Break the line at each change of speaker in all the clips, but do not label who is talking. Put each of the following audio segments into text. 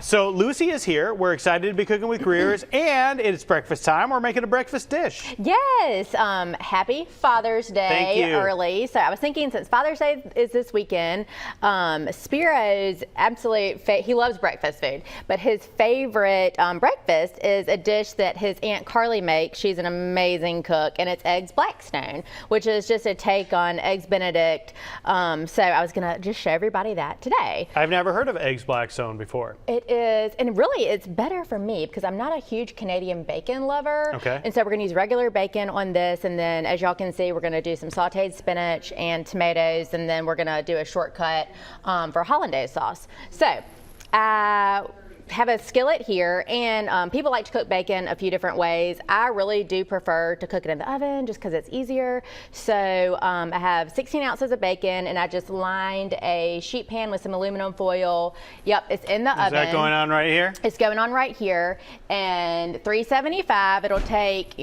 So Lucy is here. We're excited to be cooking with Greer's, and it's breakfast time. We're making a breakfast dish.
Yes. Happy Father's Day early. So I was thinking, since Father's Day is this weekend, Spiro's he loves breakfast food, but his favorite breakfast is a dish that his Aunt Carly makes. She's an amazing cook, and it's eggs Blackstone, which is just a take on eggs Benedict. So I was going to just show everybody that today.
I've never heard of eggs Blackstone before.
It is, and really it's better for me because I'm not a huge Canadian bacon lover.
Okay.
And so we're going to use regular bacon on this, and then as y'all can see, we're going to do some sauteed spinach and tomatoes, and then we're going to do a shortcut for hollandaise sauce. So have a skillet here, and people like to cook bacon a few different ways. I really do prefer to cook it in the oven just because it's easier. So I have 16 ounces of bacon, and I just lined a sheet pan with some aluminum foil. Yep, it's in the oven.
Is that going on right here?
It's going on right here, and 375. It'll take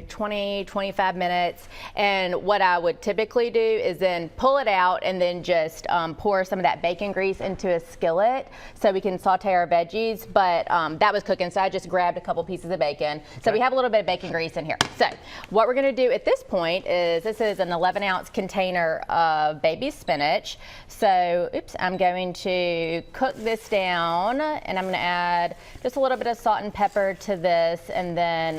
20, 25 minutes. And what I would typically do is then pull it out and then just pour some of that bacon grease into a skillet so we can saute our veggies. But that was cooking, so I just grabbed a couple pieces of bacon. Okay. So we have a little bit of bacon grease in here. So what we're going to do at this point is, this is an 11-ounce container of baby spinach. So I'm going to cook this down, and I'm going to add just a little bit of salt and pepper to this, and then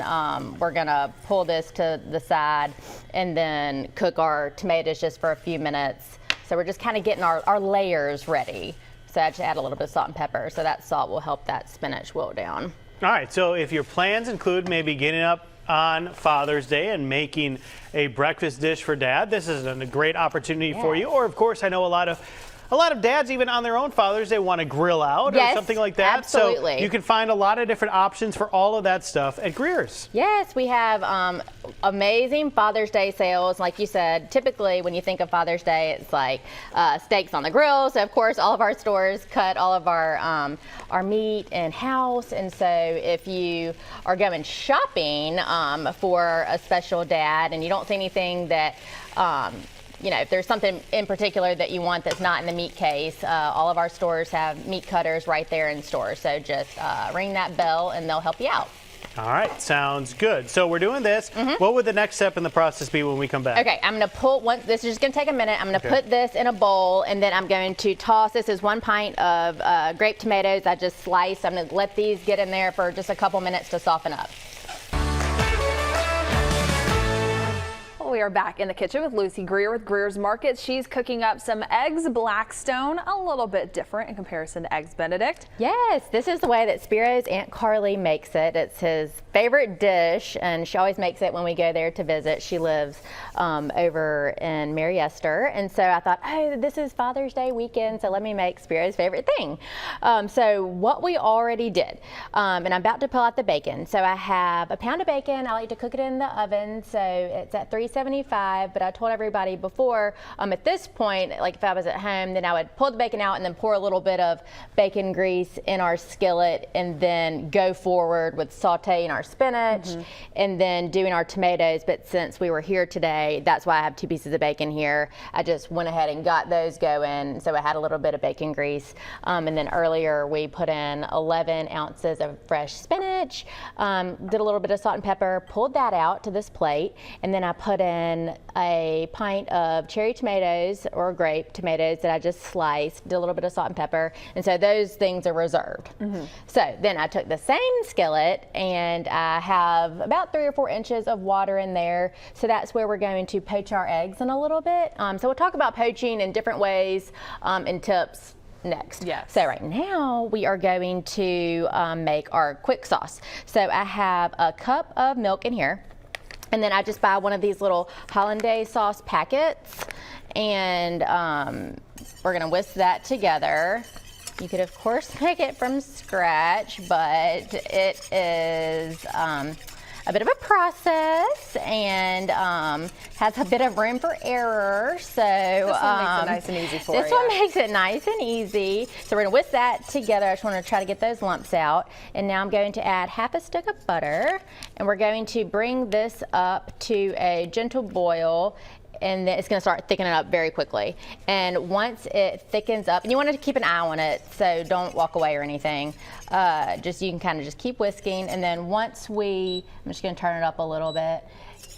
we're going to pull this to the side and then cook our tomatoes just for a few minutes. So we're just kind of getting our layers ready. So I just add a little bit of salt and pepper, so that salt will help that spinach wilt down.
All right, so if your plans include maybe getting up on Father's Day and making a breakfast dish for Dad, this is a great opportunity for you. Or, of course, I know a lot of dads, even on their own Fathers, they want to grill out or something like that.
Absolutely.
So you can find a lot of different options for all of that stuff at Greer's.
Yes, we have amazing Father's Day sales. Like you said, typically when you think of Father's Day, it's like steaks on the grill. So of course, all of our stores cut all of our meat in-house. And so if you are going shopping for a special dad and you don't see anything that if there's something in particular that you want that's not in the meat case, all of our stores have meat cutters right there in store. So just ring that bell and they'll help you out.
All right, sounds good. So we're doing this. What would the next step in the process be when we come back?
Okay, I'm going to pull this is just going to take a minute. I'm going to put this in a bowl, and then I'm going to toss. This is 1 pint of grape tomatoes I just sliced. I'm going to let these get in there for just a couple minutes to soften up.
We are back in the kitchen with Lucy Greer with Greer's Markets. She's cooking up some eggs Blackstone, a little bit different in comparison to eggs Benedict.
Yes, this is the way that Spiro's Aunt Carly makes it. It's his favorite dish, and she always makes it when we go there to visit. She lives over in Mary Esther, and so I thought, oh, this is Father's Day weekend, so let me make Spiro's favorite thing. So what we already did, and I'm about to pull out the bacon. So I have a pound of bacon. I like to cook it in the oven, so it's at 375, but I told everybody before, at this point, like if I was at home, then I would pull the bacon out and then pour a little bit of bacon grease in our skillet, and then go forward with sauteing our spinach and then doing our tomatoes. But since we were here today, that's why I have 2 pieces of bacon here. I just went ahead and got those going. So I had a little bit of bacon grease. And then earlier we put in 11 ounces of fresh spinach, did a little bit of salt and pepper, pulled that out to this plate, and then I put in a pint of cherry tomatoes or grape tomatoes that I just sliced, did a little bit of salt and pepper, and so those things are reserved. So then I took the same skillet, and I have about 3 or 4 inches of water in there, so that's where we're going to poach our eggs in a little bit. So we'll talk about poaching in different ways and tips next.
Yes.
So right now we are going to make our quick sauce. So I have a cup of milk in here, and then I just buy one of these little hollandaise sauce packets, and we're gonna whisk that together. You could of course make it from scratch, but it is a bit of a process and has a bit of room for error. So
this one makes it nice and easy for you.
This one makes it nice and easy. So we're gonna whisk that together. I just want to try to get those lumps out. And now I'm going to add half a stick of butter, and we're going to bring this up to a gentle boil. and then it's going to start thickening up very quickly. And once it thickens up, and you want to keep an eye on it, so don't walk away or anything. Just you can kind of just keep whisking, and then once I'm just going to turn it up a little bit.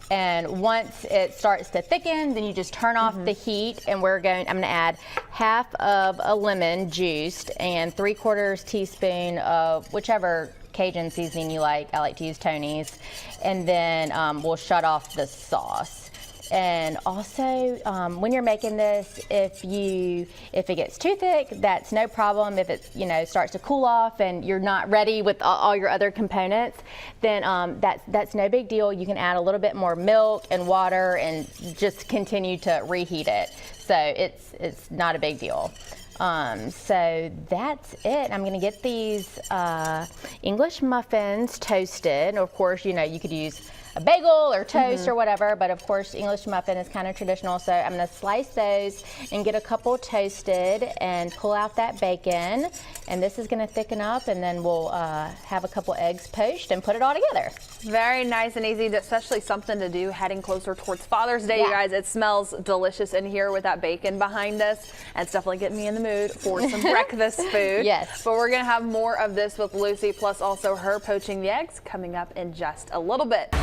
And once it starts to thicken, then you just turn off the heat, and I'm going to add half of a lemon juiced and 3/4 teaspoon of whichever Cajun seasoning you like. I like to use Tony's. And then we'll shut off the sauce. And also, when you're making this, if it gets too thick, that's no problem. If it starts to cool off and you're not ready with all your other components, then that's no big deal. You can add a little bit more milk and water and just continue to reheat it. So it's not a big deal. So that's it. I'm going to get these English muffins toasted. Of course, you could use a bagel or toast or whatever, but of course English muffin is kind of traditional. So I'm going to slice those and get a couple toasted and pull out that bacon. And this is going to thicken up, and then we'll have a couple eggs poached and put it all together.
Very nice and easy, especially something to do heading closer towards Father's Day,
Yeah.
you guys. It smells delicious in here with that bacon behind us, and it's definitely getting me in the mood for some breakfast food.
Yes.
But we're going to have more of this with Lucy, plus also her poaching the eggs, coming up in just a little bit.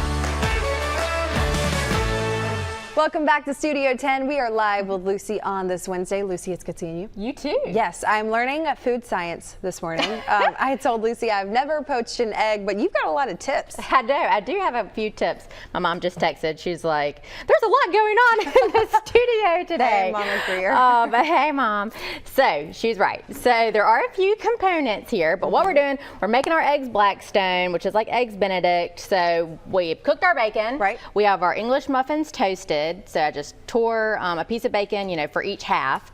Welcome back to Studio 10. We are live with Lucy on this Wednesday. Lucy, it's good seeing you.
You too.
Yes, I'm learning food science this morning. I had told Lucy I've never poached an egg, but you've got a lot of tips.
I do have a few tips. My mom just texted. She's like, there's a lot going on in the studio today.
Hey, Mama Greer.
But hey, Mom. So she's right. So there are a few components here, but what we're doing, we're making our eggs Blackstone, which is like eggs Benedict. So we cooked our bacon.
Right.
We have our English muffins toasted. So I just tore a piece of bacon, for each half.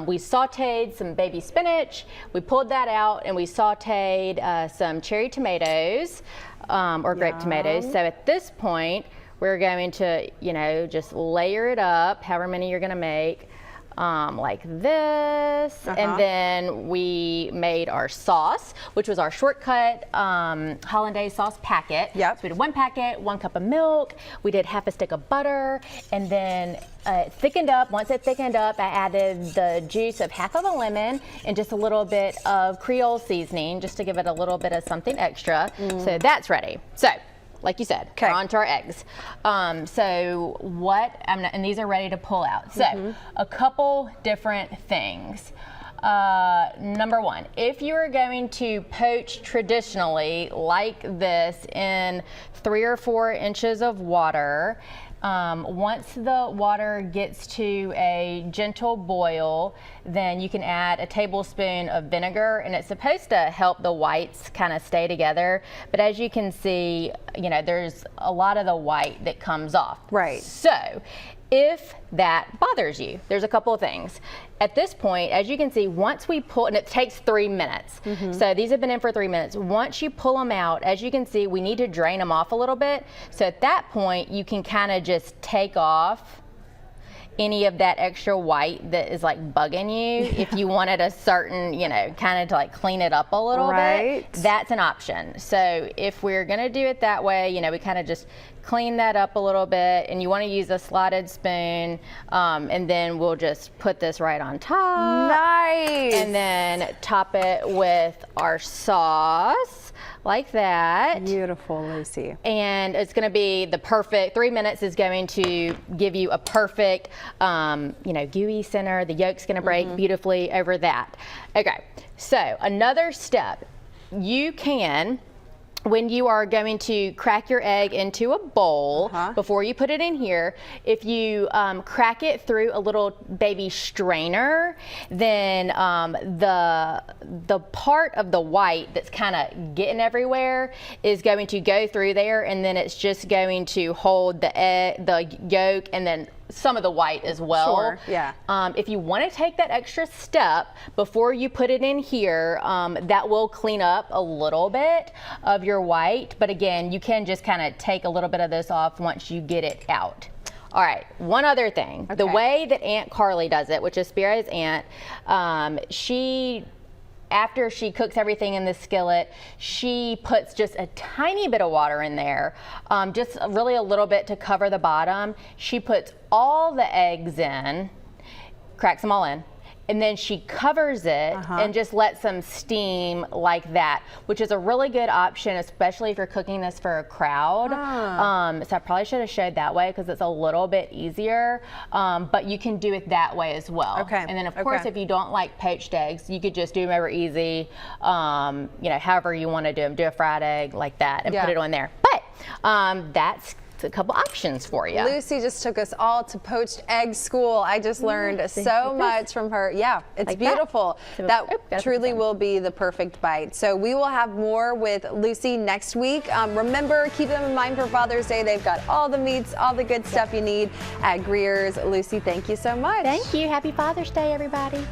We sauteed some baby spinach. We pulled that out, and we sauteed some cherry tomatoes or grape tomatoes. So at this point, we're going to, just layer it up, however many you're going to make. Like this, and then we made our sauce, which was our shortcut hollandaise sauce packet.
Yep.
So we did 1 packet, 1 cup of milk. We did half a stick of butter, and then it thickened up. Once it thickened up, I added the juice of half of a lemon and just a little bit of Creole seasoning, just to give it a little bit of something extra. So that's ready. So, like you said, we're on to our eggs. And these are ready to pull out. So a couple different things. Number one, if you're going to poach traditionally like this in 3 or 4 inches of water, once the water gets to a gentle boil, then you can add a tablespoon of vinegar, and it's supposed to help the whites kind of stay together. But as you can see, there's a lot of the white that comes off.
Right.
So if that bothers you, there's a couple of things. At this point, as you can see, once we pull, and it takes 3 minutes. So these have been in for 3 minutes. Once you pull them out, as you can see, we need to drain them off a little bit. So at that point, you can kind of just take off any of that extra white that is like bugging you. If you wanted a certain, kind of to like clean it up a little bit, that's an option. So if we're gonna do it that way, we kind of just clean that up a little bit, and you want to use a slotted spoon, and then we'll just put this right on top.
Nice.
And then top it with our sauce like that.
Beautiful, Lucy.
And it's going to be the perfect, 3 minutes is going to give you a perfect, gooey center. The yolk's going to break beautifully over that. Okay, so another step, you can, when you are going to crack your egg into a bowl, before you put it in here, if you crack it through a little baby strainer, then the part of the white that's kind of getting everywhere is going to go through there, and then it's just going to hold the egg, the yolk, and then some of the white as well.
Sure, yeah.
If you want to take that extra step before you put it in here, that will clean up a little bit of your white. But again, you can just kind of take a little bit of this off once you get it out. All right, one other thing. Okay. The way that Aunt Carly does it, which is Spiro's aunt, she after she cooks everything in the skillet, she puts just a tiny bit of water in there, just really a little bit to cover the bottom. She puts all the eggs in, cracks them all in, and then she covers it and just lets them steam like that, which is a really good option, especially if you're cooking this for a crowd. So I probably should have showed that way because it's a little bit easier, but you can do it that way as well.
Okay.
And then of course, if you don't like poached eggs, you could just do them over easy, you know, however you want to do them. Do a fried egg like that and put it on there. But that's a couple options for you.
Lucy just took us all to poached egg school. I just learned so much from her. Yeah, it's
Like
beautiful.
that.
That truly will be the perfect bite. So we will have more with Lucy next week. Remember, keep them in mind for Father's Day. They've got all the meats, all the good stuff you need at Greer's. Lucy, thank you so much.
Thank you. Happy Father's Day, everybody.